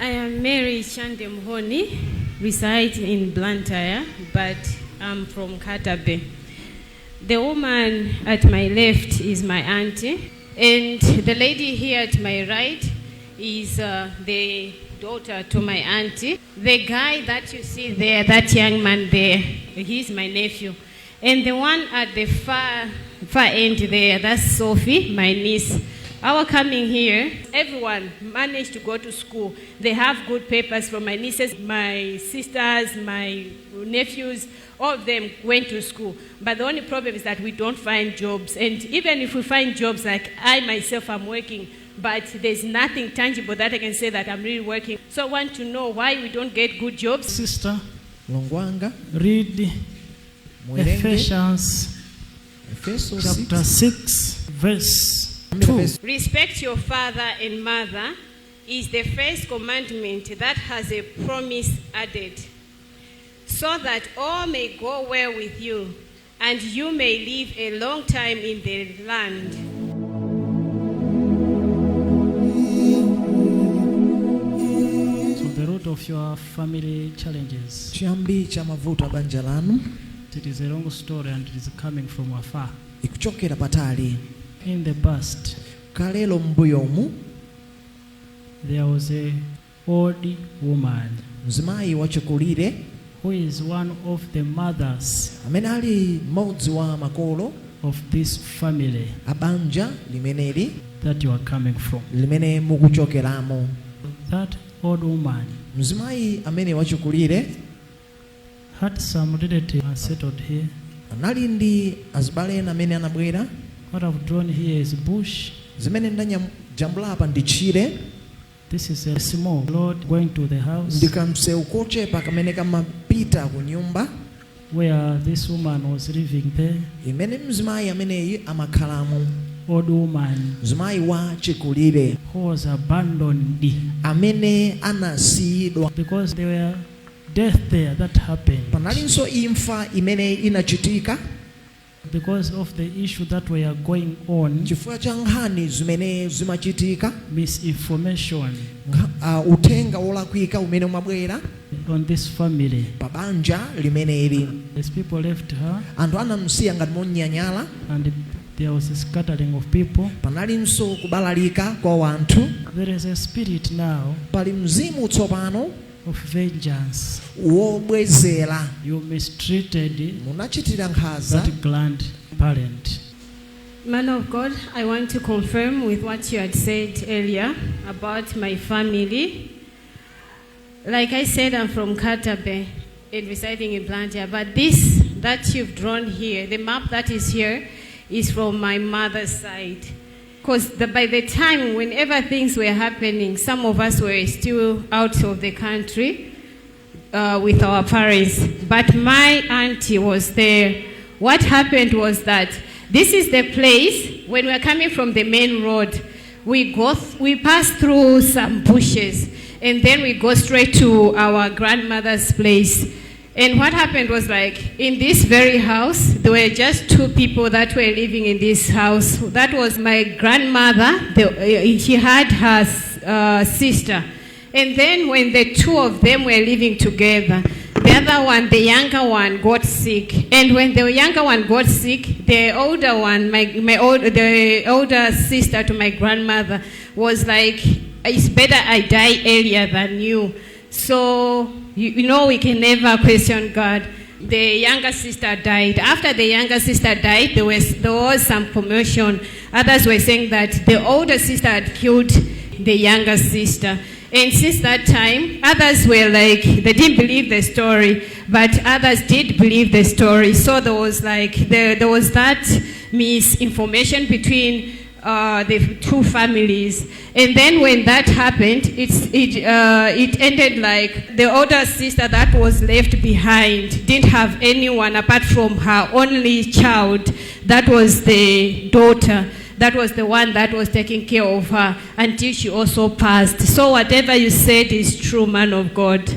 I am Mary Chandemhoni, reside in Blantyre, but I'm from Katabe. The woman at my left is my auntie, and the lady here at my right is the daughter to my auntie. The guy that you see there, that young man there, he's my nephew. And the one at the far end there, that's Sophie, my niece. Our coming here, everyone managed to go to school. They have good papers from my nieces, my sisters, my nephews, all of them went to school. But the only problem is that we don't find jobs. And even if we find jobs, like I myself am working, but there's nothing tangible that I can say that I'm really working. So I want to know why we don't get good jobs. Sister Longwanga, read Ephesians chapter 6 verse 2. Respect your father and mother is the first commandment that has a promise added, so that all may go well with you and you may live a long time in the land. So the root of your family challenges, chiyambi cha mavuto banja lanu, it is a long story and it is coming from afar. ikuchokera patali. In the past, Kalelo mbuyomu, there was a old woman mzimayi wachikulire, who is one of the mothers amene ali mmodzi wa makolo of this family abanja limeneli that you are coming from. limene mukuchokeramo. That old woman Mzimayi amene wachikulire had some relative settled here. anali ndi azibale amene anabwera. What I've drawn here is bush. Zimene ndanyambula apa ndi chire. This is a small road going to the house ndikamseu kochepa kamene kamapita ku nyumba where this woman was living there. imene mzimayi ameneyi amakhalamo. Old woman mzimayi wa chikulire who was abandoned amene anasiyidwa because there were death there that happened panalinso imfa imene inachitika because of the issue that were going on. chifukwa cha nkhani zimene zimachitika, Misinformation utenga wolakwika umene umabwera on this family. pabanja limeneli. As people left her anthu anamsiya ngati monyanyala, and there was a scattering of people. panalinso kubalalika kwa wanthu. There is a spirit now pali mzimu tsopano of vengeance. wobwezera. You mistreated munachitira nkhaza that grandparent. Man of God, I want to confirm with what you had said earlier about my family. Like I said, I'm from Katabe and residing in Blantyre, but this that you've drawn here, the map that is here, is from my mother's side. Because by the time, whenever things were happening, some of us were still out of the country with our parents. But my auntie was there. What happened was that this is the place, when we're coming from the main road, we pass through some bushes, and then we go straight to our grandmother's place. And what happened was, like, in this very house, there were just two people that were living in this house. That was my grandmother. She had her sister. And then when the two of them were living together, the other one, the younger one, got sick. And when the younger one got sick, the older one, the older sister to my grandmother, was like, it's better I die earlier than you. So, you know, we can never question God. The younger sister died. After the younger sister died, there was some commotion. Others were saying that the older sister had killed the younger sister. And since that time, others were like, they didn't believe the story, but others did believe the story. So there was like, there was that misinformation between the two families. And then when that happened, it ended like the older sister that was left behind didn't have anyone apart from her only child. That was the daughter. That was the one that was taking care of her until she also passed. So whatever you said is true, man of God.